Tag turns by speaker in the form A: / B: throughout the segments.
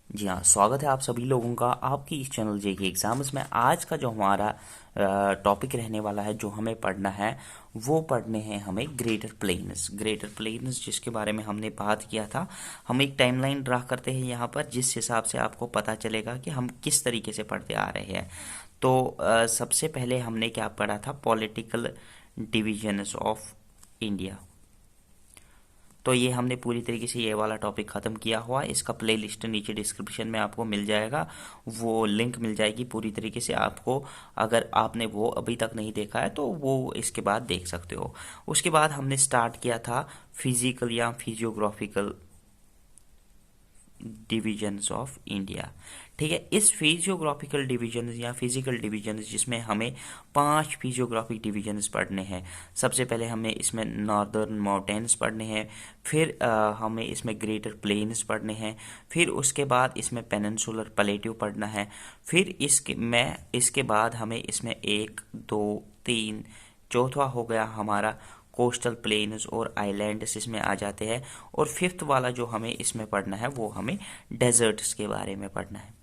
A: जी हाँ, स्वागत है आप सभी लोगों का आपकी इस चैनल जेके एग्जाम्स में। आज का जो हमारा टॉपिक रहने वाला है, जो हमें पढ़ना है, वो पढ़ने हैं हमें ग्रेटर प्लेन्स जिसके बारे में हमने बात किया था। हम एक टाइमलाइन ड्रा करते हैं यहाँ पर, जिस हिसाब से आपको पता चलेगा कि हम किस तरीके से पढ़ते आ रहे हैं। तो सबसे पहले हमने क्या पढ़ा था, पॉलिटिकल डिविजन्स ऑफ इंडिया। तो ये हमने पूरी तरीके से ये वाला टॉपिक ख़त्म किया हुआ। इसका प्लेलिस्ट नीचे डिस्क्रिप्शन में आपको मिल जाएगा, वो लिंक मिल जाएगी पूरी तरीके से आपको। अगर आपने वो अभी तक नहीं देखा है तो वो इसके बाद देख सकते हो। उसके बाद हमने स्टार्ट किया था फिजिकल या फिजियोग्राफिकल डिविजन्स ऑफ इंडिया। ठीक है, इस फिजियोग्राफिकल डिविजन्स या फिजिकल डिविजन्स, जिसमें हमें 5 फिजियोग्राफिक डिविजन्स पढ़ने हैं। सबसे पहले हमें इसमें नॉर्दर्न माउंटेन्स पढ़ने हैं, फिर हमें इसमें ग्रेटर प्लेन्स पढ़ने हैं, फिर उसके बाद इसमें पेनिनसुलर प्लेट्यू पढ़ना है, फिर इसके बाद हमें इसमें 1 2 3 चौथा हो गया हमारा कोस्टल प्लेन्स और आइलैंड्स इसमें आ जाते हैं। और फिफ्थ वाला जो हमें इसमें पढ़ना है वो हमें डेजर्ट्स के बारे में पढ़ना है।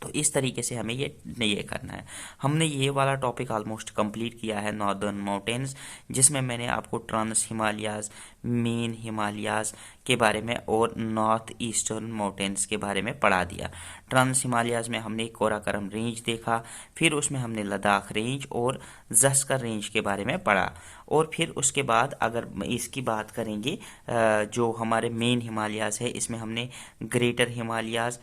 A: तो इस तरीके से हमें ये करना है। हमने ये वाला टॉपिक ऑलमोस्ट कंप्लीट किया है, नॉर्दर्न माउंटेन्स, जिसमें मैंने आपको ट्रांस हिमालयाज, मेन हिमालयाज के बारे में और नॉर्थ ईस्टर्न माउंटेन्स के बारे में पढ़ा दिया। ट्रांस हिमालयाज में हमने काराकोरम रेंज देखा, फिर उसमें हमने लद्दाख रेंज और जस्कर रेंज के बारे में पढ़ा। और फिर उसके बाद अगर इसकी बात करेंगे, जो हमारे मेन हिमालयाज है, इसमें हमने ग्रेटर हिमालयाज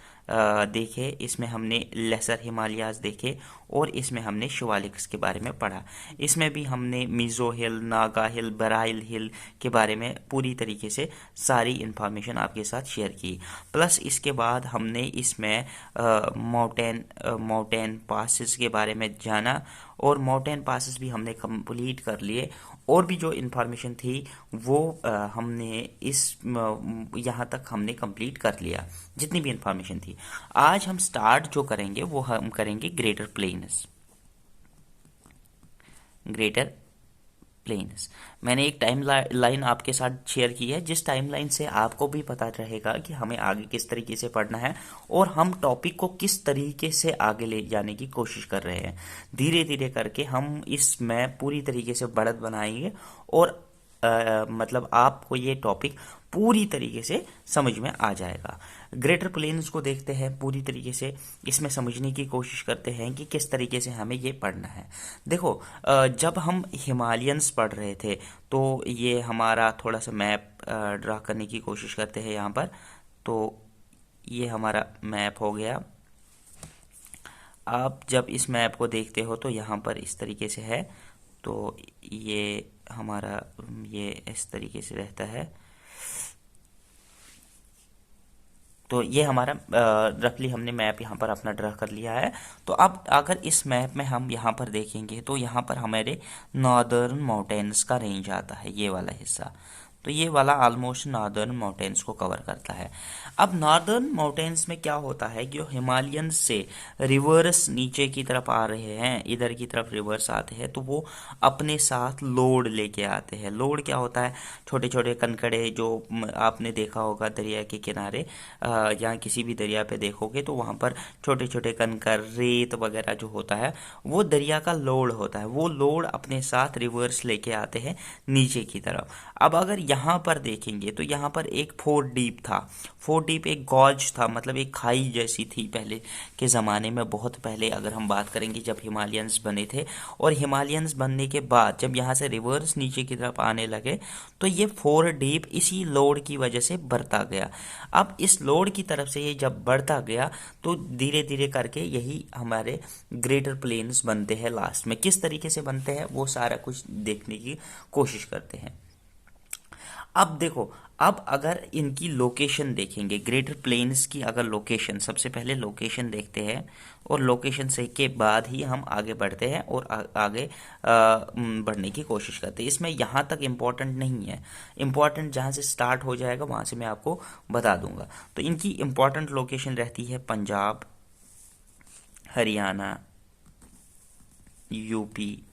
A: देखे, इसमें हमने लेसर हिमालयाज देखे, और इसमें हमने शिवालिक्स के बारे में पढ़ा। इसमें भी हमने मिजो हिल, नागा हिल, बराइल हिल के बारे में पूरी तरीके से सारी इन्फॉर्मेशन आपके साथ शेयर की। प्लस इसके बाद हमने इसमें माउंटेन पासिस के बारे में जाना, और माउंटेन पासिस भी हमने कंप्लीट कर लिए। और भी जो इन्फॉर्मेशन थी वो हमने यहाँ तक हमने कंप्लीट कर लिया, जितनी भी इन्फॉर्मेशन थी। आज हम स्टार्ट जो करेंगे वो हम करेंगे ग्रेटर प्लेन्स। मैंने एक टाइम लाइन आपके साथ शेयर की है, जिस टाइम लाइन से आपको भी पता रहेगा कि हमें आगे किस तरीके से पढ़ना है और हम टॉपिक को किस तरीके से आगे ले जाने की कोशिश कर रहे हैं। धीरे धीरे करके हम इसमें पूरी तरीके से बढ़त बनाएंगे, और मतलब आपको ये टॉपिक पूरी तरीके से समझ में आ जाएगा। ग्रेटर प्लेन्स को देखते हैं पूरी तरीके से, इसमें समझने की कोशिश करते हैं कि किस तरीके से हमें ये पढ़ना है। देखो, जब हम हिमालयंस पढ़ रहे थे तो ये हमारा थोड़ा सा मैप ड्रा करने की कोशिश करते हैं यहाँ पर। तो ये हमारा मैप हो गया। आप जब इस मैप को देखते हो तो यहाँ पर इस तरीके से है। तो ये हमारा ये इस तरीके से रहता है। तो ये हमारा रफली हमने मैप यहाँ पर अपना ड्रा कर लिया है। तो अब अगर इस मैप में हम यहाँ पर देखेंगे तो यहाँ पर हमारे नॉर्दर्न माउंटेन्स का रेंज आता है, ये वाला हिस्सा। तो ये वाला ऑलमोस्ट नॉर्दर्न माउंटेन्स को कवर करता है। अब नॉर्दर्न माउंटेन्स में क्या होता है कि जो हिमालयन से रिवर्स नीचे की तरफ आ रहे हैं, इधर की तरफ रिवर्स आते हैं, तो वो अपने साथ लोड लेके आते हैं। लोड क्या होता है, छोटे छोटे कनकड़े जो आपने देखा होगा दरिया के किनारे, या किसी भी दरिया पे देखोगे तो वहाँ पर छोटे छोटे कंकर, रेत वगैरह जो होता है वो दरिया का लोड होता है। वो लोड अपने साथ रिवर्स लेके आते हैं नीचे की तरफ। अब अगर यहाँ पर देखेंगे तो यहाँ पर एक फोर्ट डीप था। फोर्ट डीप एक गॉज था, मतलब एक खाई जैसी थी पहले के ज़माने में, बहुत पहले अगर हम बात करेंगे जब हिमालयंस बने थे। और हिमालयंस बनने के बाद जब यहाँ से रिवर्स नीचे की तरफ आने लगे तो ये फोर्ट डीप इसी लोड की वजह से बढ़ता गया। अब इस लोड की तरफ से ये जब बढ़ता गया तो धीरे धीरे करके यही हमारे ग्रेटर प्लेन्स बनते हैं। लास्ट में किस तरीके से बनते हैं वो सारा कुछ देखने की कोशिश करते हैं। अब देखो, अब अगर इनकी लोकेशन देखेंगे, ग्रेटर प्लेन्स की अगर लोकेशन, सबसे पहले लोकेशन देखते हैं, और लोकेशन से के बाद ही हम आगे बढ़ते हैं और आगे बढ़ने की कोशिश करते हैं। इसमें यहाँ तक इम्पोर्टेंट नहीं है, इम्पोर्टेंट जहाँ से स्टार्ट हो जाएगा वहाँ से मैं आपको बता दूंगा। तो इनकी इम्पोर्टेंट लोकेशन रहती है पंजाब, हरियाणा, यूपी,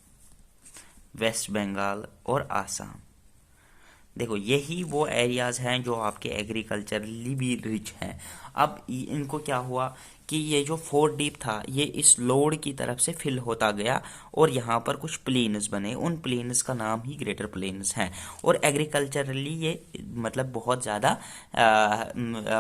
A: वेस्ट बंगाल और आसाम। देखो, यही वो एरियाज हैं जो आपके एग्रीकल्चरली भी रिच हैं। अब इनको क्या हुआ कि ये जो फोर्ट डीप था ये इस लोड की तरफ से फिल होता गया और यहाँ पर कुछ प्लेन्स बने, उन प्लेन्स का नाम ही ग्रेटर प्लेन्स हैं। और एग्रीकल्चरली ये मतलब बहुत ज़्यादा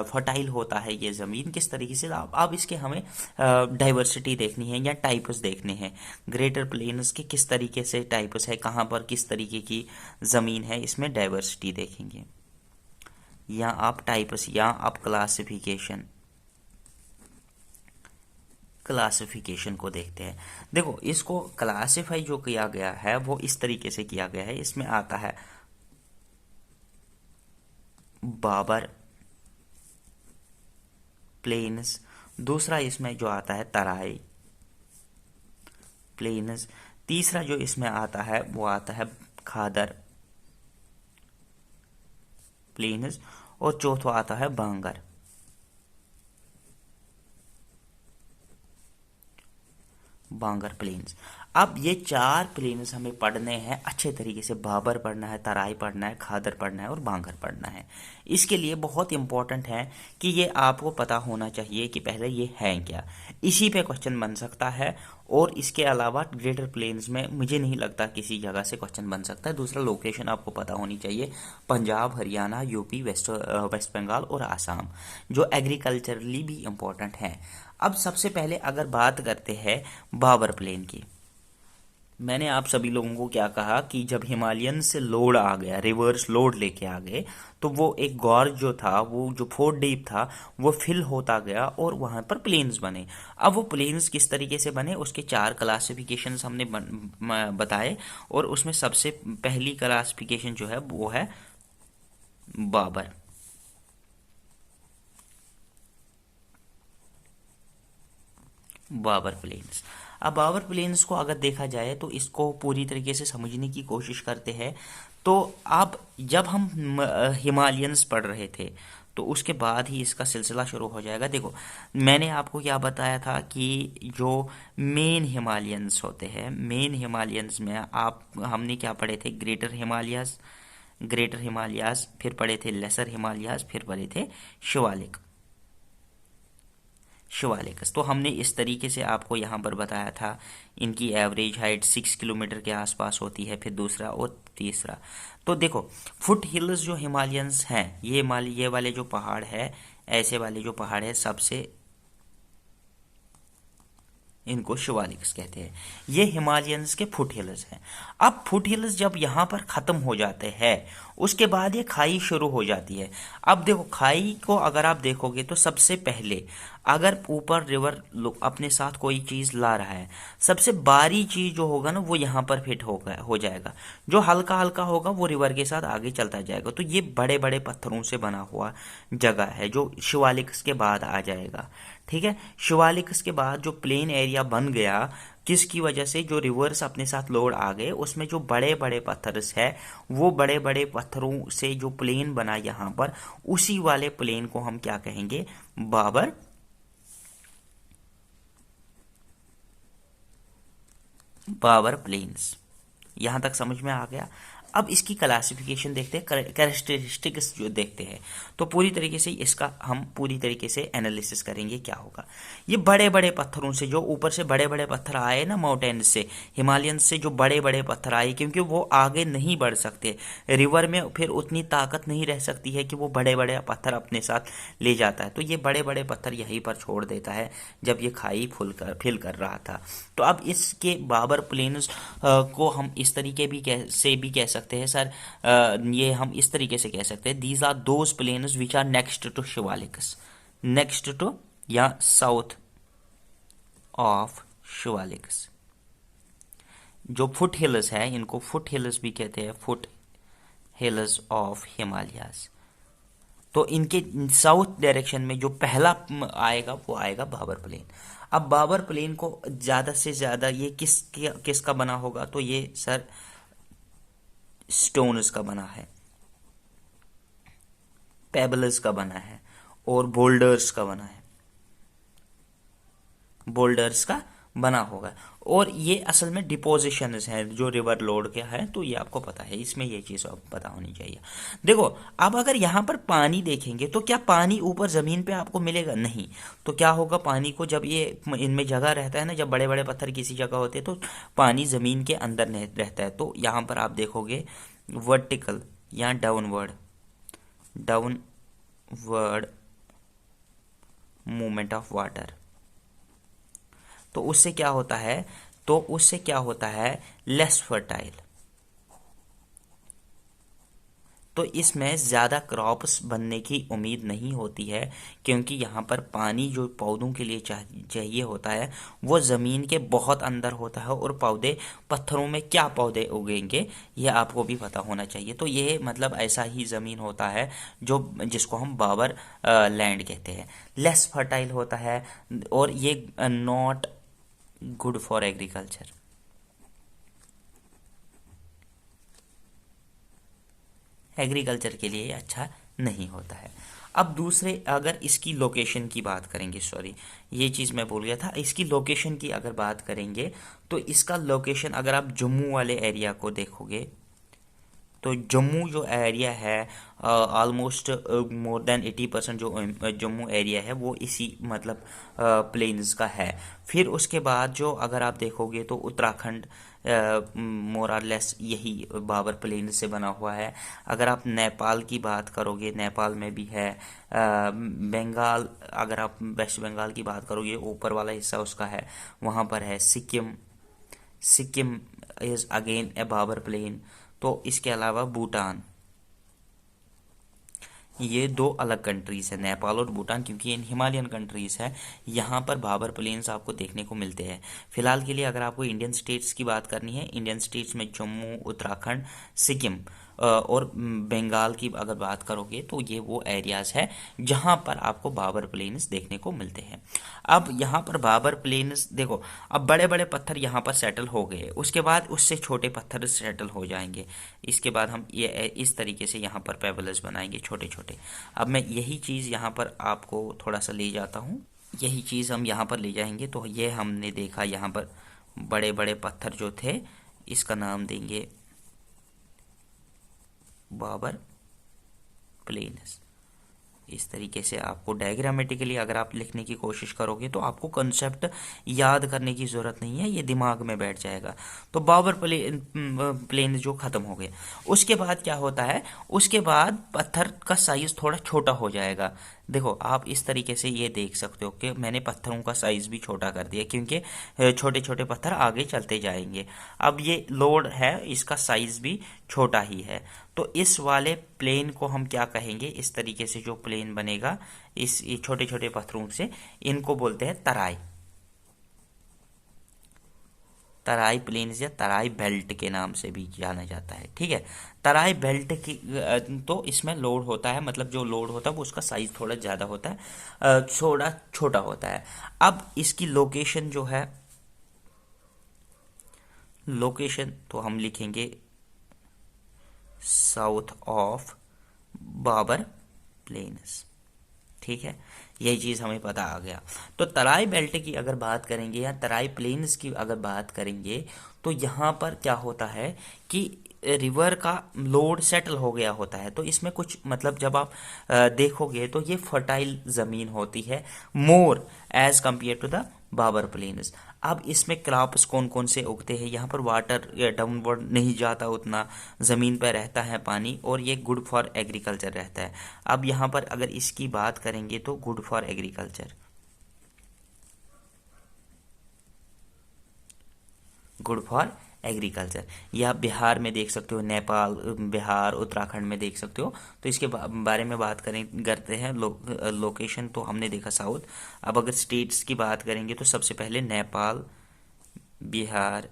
A: फर्टाइल होता है ये ज़मीन। किस तरीके से, अब इसके हमें डाइवर्सिटी देखनी है या टाइप्स देखने हैं। ग्रेटर प्लेन्स के किस तरीके से टाइप्स है, कहाँ पर किस तरीके की ज़मीन है, इसमें डाइवर्सिटी देखेंगे। या आप टाइप्स या आप क्लासिफिकेशन को देखते हैं। देखो इसको क्लासिफाई जो किया गया है वो इस तरीके से किया गया है। इसमें आता है बाबर प्लेन्स, दूसरा इसमें जो आता है तराई प्लेन्स, तीसरा जो इसमें आता है वो आता है खादर प्लेन्स, और चौथा आता है बांगर प्लेन्स। अब ये 4 प्लेन्स हमें पढ़ने हैं अच्छे तरीके से। बाबर पढ़ना है, तराई पढ़ना है, खादर पढ़ना है और बांगर पढ़ना है। इसके लिए बहुत इंपॉर्टेंट है कि ये आपको पता होना चाहिए कि पहले ये हैं क्या। इसी पे क्वेश्चन बन सकता है, और इसके अलावा ग्रेटर प्लेन्स में मुझे नहीं लगता किसी जगह से क्वेश्चन बन सकता है। दूसरा लोकेशन आपको पता होनी चाहिए, पंजाब, हरियाणा, यूपी, वेस्ट बंगाल और आसाम, जो एग्रीकल्चरली भी इंपॉर्टेंट हैं। अब सबसे पहले अगर बात करते हैं बाबर प्लेन की, मैंने आप सभी लोगों को क्या कहा कि जब हिमालयन से लोड आ गया, रिवर्स लोड लेके आ गए, तो वो एक गॉर्ज जो था, वो जो फोर्ट डीप था, वो फिल होता गया और वहां पर प्लेन्स बने। अब वो प्लेन्स किस तरीके से बने, उसके 4 क्लासिफिकेशंस हमने बताए, और उसमें सबसे पहली क्लासिफिकेशन जो है वो है बाबर बाबर प्लेन्स। अब बाबर प्लेन्स को अगर देखा जाए तो इसको पूरी तरीके से समझने की कोशिश करते हैं। तो अब जब हम हिमालयंस पढ़ रहे थे तो उसके बाद ही इसका सिलसिला शुरू हो जाएगा। देखो मैंने आपको क्या बताया था कि जो मेन हिमालयंस होते हैं, मेन हिमालयंस में आप हमने क्या पढ़े थे, ग्रेटर हिमालयाज, फिर पढ़े थे लेसर हिमालयाज, फिर पढ़े थे शिवालिक्स। तो हमने इस तरीके से आपको यहाँ पर बताया था। इनकी एवरेज हाइट 6 किलोमीटर के आसपास होती है, फिर दूसरा और तीसरा। तो देखो फुट हिल्स जो हिमालयंस हैं, ये वाले जो पहाड़ है, ऐसे वाले जो पहाड़ है, सबसे इनको शिवालिक्स कहते हैं। ये हिमालयंस के फुट हिल्स हैं। अब फुट हिल्स जब यहाँ पर ख़त्म हो जाते हैं, उसके बाद ये खाई शुरू हो जाती है। अब देखो खाई को अगर आप देखोगे तो सबसे पहले अगर ऊपर रिवर अपने साथ कोई चीज़ ला रहा है, सबसे बारी चीज़ जो होगा ना वो यहाँ पर फिट हो जाएगा। जो हल्का हल्का होगा वो रिवर के साथ आगे चलता जाएगा। तो ये बड़े बड़े पत्थरों से बना हुआ जगह है जो शिवालिक्स के बाद आ जाएगा। ठीक है, शिवालिक्स के बाद जो प्लेन एरिया बन गया, किसकी वजह से, जो रिवर्स अपने साथ लोड आ गए, उसमें जो बड़े बड़े पत्थर है, वो बड़े बड़े पत्थरों से जो प्लेन बना यहाँ पर, उसी वाले प्लेन को हम क्या कहेंगे, बाबर प्लेन्स। यहां तक समझ में आ गया। अब इसकी क्लासिफिकेशन देखते हैं, कैरेक्टरिस्टिक्स जो देखते हैं। तो पूरी तरीके से इसका हम पूरी तरीके से एनालिसिस करेंगे क्या होगा। ये बड़े बड़े पत्थरों से, जो ऊपर से बड़े बड़े पत्थर आए ना माउंटेन से, हिमालयन से जो बड़े बड़े पत्थर आए, क्योंकि वो आगे नहीं बढ़ सकते रिवर में, फिर उतनी ताकत नहीं रह सकती है कि वो बड़े बड़े पत्थर अपने साथ ले जाता है। तो ये बड़े बड़े पत्थर यहीं पर छोड़ देता है जब ये खाई फिल कर रहा था। तो अब इसके बाबर प्लेन्स को हम इस तरीके भी कह सकते हैं सर, ये हम इस तरीके से कह सकते हैं, these are those plains which are next to Shivaliks, next to या साउथ ऑफ शिवालिक्स। जो फुट हिल्स है इनको फुट हिल्स भी कहते हैं, फुट हिल्स ऑफ हिमालयाज। तो इनके साउथ डायरेक्शन में जो पहला आएगा वो आएगा बाबर प्लेन। अब बाबर प्लेन को ज्यादा से ज्यादा ये किसका बना होगा, तो ये सर स्टोन्स का बना है, पेबल्स का बना है और बोल्डर्स का बना है, बोल्डर्स का बना होगा। और ये असल में डिपोजिशंस हैं जो रिवर लोड के हैं, तो ये आपको पता है, इसमें ये चीज़ आपको पता होनी चाहिए। देखो, अब अगर यहाँ पर पानी देखेंगे तो क्या पानी ऊपर ज़मीन पे आपको मिलेगा? नहीं। तो क्या होगा, पानी को जब ये इनमें जगह रहता है ना, जब बड़े बड़े पत्थर किसी जगह होते हैं तो पानी ज़मीन के अंदर नहीं रहता है। तो यहाँ पर आप देखोगे वर्टिकल या downward downward movement of water. तो उससे क्या होता है, लेस फर्टाइल। तो इसमें ज़्यादा क्रॉप्स बनने की उम्मीद नहीं होती है, क्योंकि यहाँ पर पानी जो पौधों के लिए चाहिए होता है वो ज़मीन के बहुत अंदर होता है, और पत्थरों में क्या पौधे उगेंगे ये आपको भी पता होना चाहिए। तो ये मतलब ऐसा ही ज़मीन होता है जो जिसको हम बाबर लैंड कहते हैं, लेस फर्टाइल होता है, और ये not good for agriculture. Agriculture के लिए अच्छा नहीं होता है। अब दूसरे, अगर इसकी लोकेशन की बात करेंगे, सॉरी ये चीज़ मैं भूल गया था, इसकी लोकेशन की अगर बात करेंगे तो इसका लोकेशन अगर आप जम्मू वाले एरिया को देखोगे तो जम्मू जो एरिया है, ऑलमोस्ट मोर देन 80% जो जम्मू एरिया है वो इसी मतलब प्लेन्स का है। फिर उसके बाद जो अगर आप देखोगे तो उत्तराखंड मोर और लेस यही बाबर प्लेन से बना हुआ है। अगर आप नेपाल की बात करोगे, नेपाल में भी है। बंगाल, अगर आप वेस्ट बंगाल की बात करोगे, ऊपर वाला हिस्सा उसका है, वहाँ पर है Sikkim. Sikkim is again a Bhabar plain. तो इसके अलावा भूटान, ये दो अलग कंट्रीज है, नेपाल और भूटान, क्योंकि ये हिमालयन कंट्रीज है। यहाँ पर बाबर प्लेन्स आपको देखने को मिलते हैं। फिलहाल के लिए अगर आपको इंडियन स्टेट्स की बात करनी है, इंडियन स्टेट्स में जम्मू, उत्तराखंड, सिक्किम और बंगाल की अगर बात करोगे तो ये वो एरियाज है जहाँ पर आपको बाबर प्लेन्स देखने को मिलते हैं। अब यहाँ पर बाबर प्लेन्स देखो, अब बड़े बड़े पत्थर यहाँ पर सेटल हो गए, उसके बाद उससे छोटे पत्थर सेटल हो जाएंगे। इसके बाद हम ये इस तरीके से यहाँ पर पेबल्स बनाएंगे छोटे छोटे। अब मैं यही चीज़ यहाँ पर आपको थोड़ा सा ले जाता हूँ, यही चीज़ हम यहाँ पर ले जाएंगे। तो ये हमने देखा यहाँ पर बड़े बड़े पत्थर जो थे, इसका नाम देंगे बाबर प्लेन्स। इस तरीके से आपको डायग्रामेटिकली अगर आप लिखने की कोशिश करोगे तो आपको कंसेप्ट याद करने की ज़रूरत नहीं है, ये दिमाग में बैठ जाएगा। तो बाबर प्लेन जो ख़त्म हो गया, उसके बाद क्या होता है, उसके बाद पत्थर का साइज़ थोड़ा छोटा हो जाएगा। देखो, आप इस तरीके से ये देख सकते हो कि मैंने पत्थरों का साइज़ भी छोटा कर दिया, क्योंकि छोटे छोटे पत्थर आगे चलते जाएंगे। अब ये लोड है, इसका साइज़ भी छोटा ही है। तो इस वाले प्लेन को हम क्या कहेंगे, इस तरीके से जो प्लेन बनेगा इस छोटे छोटे पत्थरों से, इनको बोलते हैं तराई। तराई प्लेन्स या तराई बेल्ट के नाम से भी जाना जाता है, ठीक है। तराई बेल्ट की तो इसमें लोड होता है, मतलब जो लोड होता है वो उसका साइज थोड़ा ज़्यादा होता है, थोड़ा छोटा होता है। अब इसकी लोकेशन जो है, लोकेशन तो हम लिखेंगे साउथ ऑफ बाबर प्लेन्स, ठीक है। यही चीज़ हमें पता आ गया। तो तराई बेल्ट की अगर बात करेंगे या तराई प्लेन्स की अगर बात करेंगे तो यहाँ पर क्या होता है कि रिवर का लोड सेटल हो गया होता है। तो इसमें कुछ मतलब जब आप देखोगे तो ये फर्टाइल ज़मीन होती है more as compare to the Bhabar plains. अब इसमें क्रॉप्स कौन कौन से उगते हैं, यहाँ पर वाटर डाउनवर्ड नहीं जाता उतना, ज़मीन पर रहता है पानी, और ये गुड फॉर एग्रीकल्चर रहता है। अब यहाँ पर अगर इसकी बात करेंगे तो good for agriculture, good for agriculture, या बिहार में देख सकते हो, नेपाल, बिहार, उत्तराखंड में देख सकते हो। तो इसके बारे में बात करते हैं। लोकेशन तो हमने देखा साउथ। अब अगर स्टेट्स की बात करेंगे तो सबसे पहले नेपाल बिहार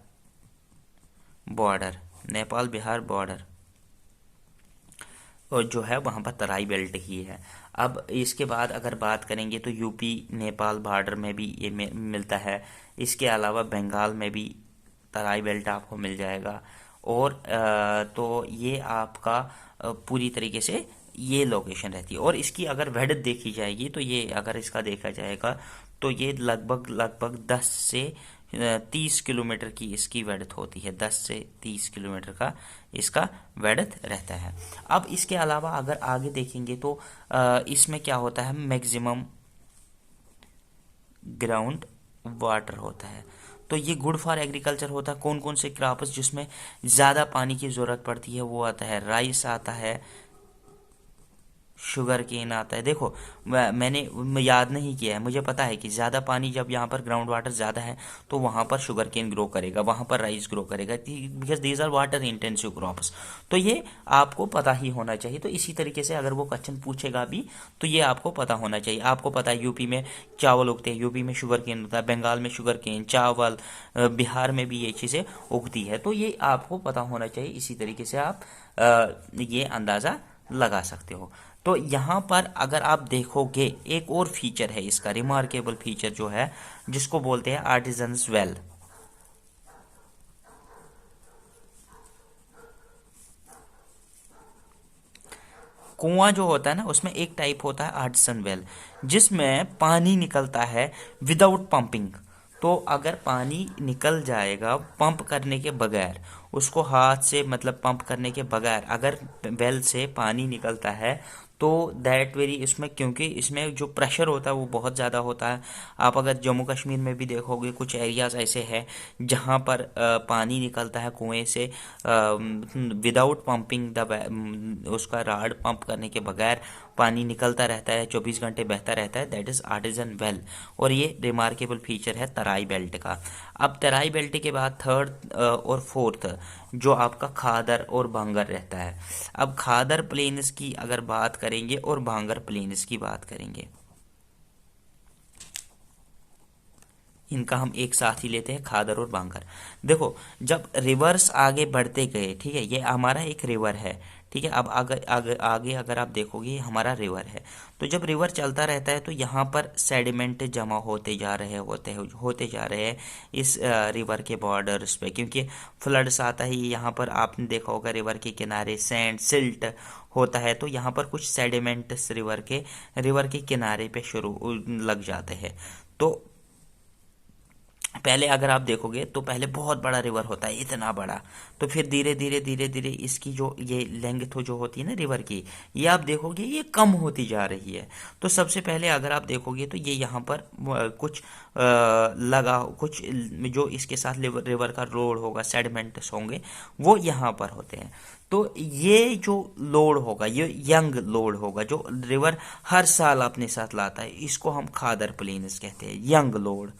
A: बॉर्डर, नेपाल बिहार बॉर्डर, और जो है वहाँ पर तराई बेल्ट ही है। अब इसके बाद अगर बात करेंगे तो यूपी नेपाल बॉर्डर में भी ये मिलता है। इसके अलावा बंगाल में भी तराई बेल्ट आपको मिल जाएगा। और तो ये आपका पूरी तरीके से ये लोकेशन रहती है। और इसकी अगर विड्थ देखी जाएगी तो ये अगर इसका देखा जाएगा तो ये लगभग लगभग 10 से 30 किलोमीटर की इसकी वेडथ होती है, 10 से 30 किलोमीटर का इसका वेडथ रहता है। अब इसके अलावा अगर आगे देखेंगे तो इसमें क्या होता है, मैक्सिमम ग्राउंड वाटर होता है। तो ये गुड फॉर एग्रीकल्चर होता है। कौन कौन से क्रॉप्स जिसमें ज़्यादा पानी की ज़रूरत पड़ती है, वो आता है राइस आता है, शुगर केन आता है। देखो मैंने याद नहीं किया है, मुझे पता है कि ज़्यादा पानी जब यहाँ पर ग्राउंड वाटर ज़्यादा है तो वहाँ पर शुगर केन ग्रो करेगा, वहाँ पर राइस ग्रो करेगा, because these are water intensive crops. तो ये आपको पता ही होना चाहिए। तो इसी तरीके से अगर वो क्वेश्चन पूछेगा भी तो ये आपको पता होना चाहिए। आपको पता है यूपी में चावल उगते हैं, यूपी में शुगर केन होता है, बंगाल में शुगर केन, चावल, बिहार में भी ये चीज़ें उगती है। तो ये आपको पता होना चाहिए। इसी तरीके से आप ये अंदाज़ा लगा सकते हो। तो यहाँ पर अगर आप देखोगे एक और फीचर है इसका, रिमार्केबल फीचर जो है, जिसको बोलते हैं आर्टिजन्स वेल। कुआं जो होता है ना, उसमें एक टाइप होता है आर्टिसन वेल, जिसमें पानी निकलता है विदाउट पंपिंग। तो अगर पानी निकल जाएगा पंप करने के बगैर, उसको हाथ से मतलब पंप करने के बगैर अगर वेल से पानी निकलता है तो दैट वेरी इसमें, क्योंकि इसमें जो प्रेशर होता है वो बहुत ज़्यादा होता है। आप अगर जम्मू कश्मीर में भी देखोगे कुछ एरियाज ऐसे हैं जहाँ पर पानी निकलता है कुएं से विदाउट पंपिंग द, उसका राड पंप करने के बगैर पानी निकलता रहता है, 24 घंटे बहता रहता है। That is artesian well. और ये रिमार्केबल फीचर है तराई बेल्ट का। अब तराई बेल्ट के बाद थर्ड और फोर्थ जो आपका खादर और भांगर रहता है। अब खादर प्लेन्स की अगर बात करेंगे और भांगर प्लेन्स की बात करेंगे, इनका हम एक साथ ही लेते हैं, खादर और भांगर। देखो जब रिवर्स आगे बढ़ते गए, ठीक है, ये हमारा एक रिवर है, ठीक है। अब आगे आगे आगे अगर आप देखोगे ये हमारा रिवर है। तो जब रिवर चलता रहता है तो यहाँ पर सेडिमेंट जमा होते जा रहे हैं इस रिवर के बॉर्डर्स पे, क्योंकि फ्लड्स आता है यहाँ पर। आपने देखा होगा रिवर के किनारे सैंड सिल्ट होता है, तो यहाँ पर कुछ सेडिमेंट्स रिवर के किनारे पे शुरू लग जाते हैं। तो पहले अगर आप देखोगे तो पहले बहुत बड़ा रिवर होता है, इतना बड़ा। तो फिर धीरे धीरे धीरे धीरे इसकी जो ये लेंथ जो होती है ना रिवर की, ये आप देखोगे ये कम होती जा रही है। तो सबसे पहले अगर आप देखोगे तो ये यहाँ पर कुछ कुछ जो इसके साथ रिवर का रोड होगा, सेडिमेंट्स होंगे, वो यहाँ पर होते हैं। तो ये जो लोड होगा ये यंग लोड होगा जो रिवर हर साल अपने साथ लाता है, इसको हम खादर प्लेन्स कहते हैं। Young load,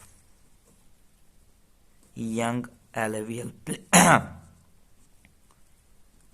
A: young alluvial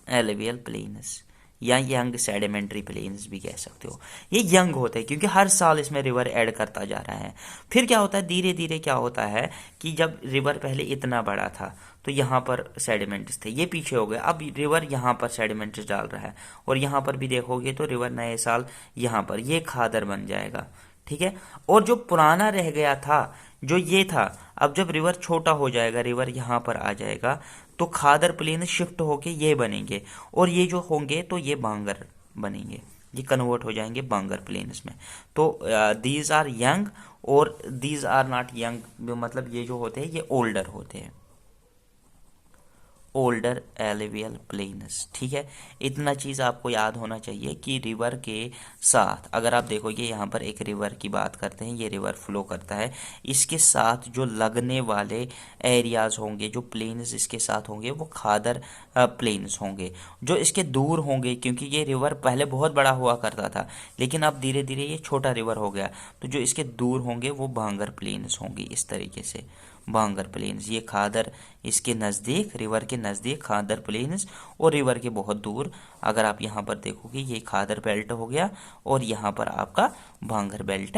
A: alluvial plains या यंग सेडिमेंट्री प्लेन्स भी कह सकते हो। ये यंग होते हैं क्योंकि हर साल इसमें रिवर ऐड करता जा रहा है। फिर क्या होता है, धीरे धीरे क्या होता है कि जब रिवर पहले इतना बड़ा था तो यहाँ पर सेडिमेंट्स थे, ये पीछे हो गए। अब रिवर यहाँ पर सेडिमेंट्स डाल रहा है और यहाँ पर भी देखोगे तो रिवर नए साल यहाँ पर ये खादर बन जाएगा, ठीक है। और जो पुराना रह गया था जो ये था, अब जब रिवर छोटा हो जाएगा, रिवर यहाँ पर आ जाएगा, तो खादर प्लेन शिफ्ट होके ये बनेंगे और ये जो होंगे तो ये बांगर बनेंगे, ये कन्वर्ट हो जाएंगे बांगर प्लेन्स में। तो दीज आर यंग और दीज आर नॉट यंग, मतलब ये जो होते हैं ये ओल्डर होते हैं, ओल्डर एलुवियल प्लेन्स, ठीक है। इतना चीज़ आपको याद होना चाहिए कि रिवर के साथ अगर आप देखोगे यहाँ पर एक रिवर की बात करते हैं, ये रिवर फ्लो करता है, इसके साथ जो लगने वाले एरियाज होंगे, जो प्लेन्स इसके साथ होंगे, वो खादर प्लेन्स होंगे। जो इसके दूर होंगे, क्योंकि ये रिवर पहले बहुत बड़ा हुआ करता था लेकिन अब धीरे धीरे ये छोटा रिवर हो गया, तो जो इसके दूर होंगे वो भांगर प्लेन्स होंगे। इस तरीके से भांगर प्लेन्स, ये खादर इसके नज़दीक, रिवर के नज़दीक खादर प्लेन्स, और रिवर के बहुत दूर अगर आप यहाँ पर देखोगे ये खादर बेल्ट हो गया और यहाँ पर आपका भांगर बेल्ट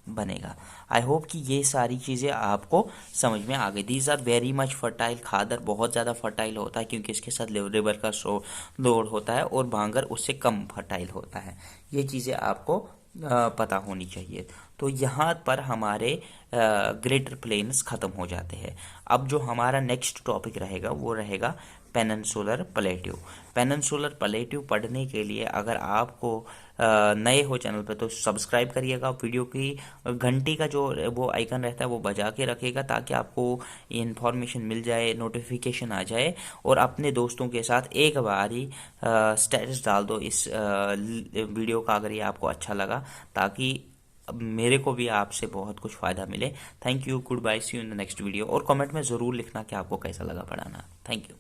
A: बनेगा। आई होप कि ये सारी चीज़ें आपको समझ में आ गई। These are very much fertile. खादर बहुत ज़्यादा फर्टाइल होता है क्योंकि इसके साथ रिवर का लोड होता है और भांगर उससे कम फर्टाइल होता है। ये चीज़ें आपको पता होनी चाहिए। तो यहाँ पर हमारे ग्रेटर प्लेन्स ख़त्म हो जाते हैं। अब जो हमारा नेक्स्ट टॉपिक रहेगा वो रहेगा पेनिनसुलर प्लेट्यू। पेनिनसुलर प्लेट्यू पढ़ने के लिए अगर आपको नए हो चैनल पे तो सब्सक्राइब करिएगा, वीडियो की घंटी का जो वो आइकन रहता है वो बजा के रखिएगा, ताकि आपको इन्फॉर्मेशन मिल जाए, नोटिफिकेशन आ जाए, और अपने दोस्तों के साथ एक बार ही स्टेटस डाल दो इस वीडियो का, अगर ये आपको अच्छा लगा, ताकि अब मेरे को भी आपसे बहुत कुछ फ़ायदा मिले। Thank you, good bye, see you in the next video. और कमेंट में ज़रूर लिखना कि आपको कैसा लगा पढ़ाना। Thank you.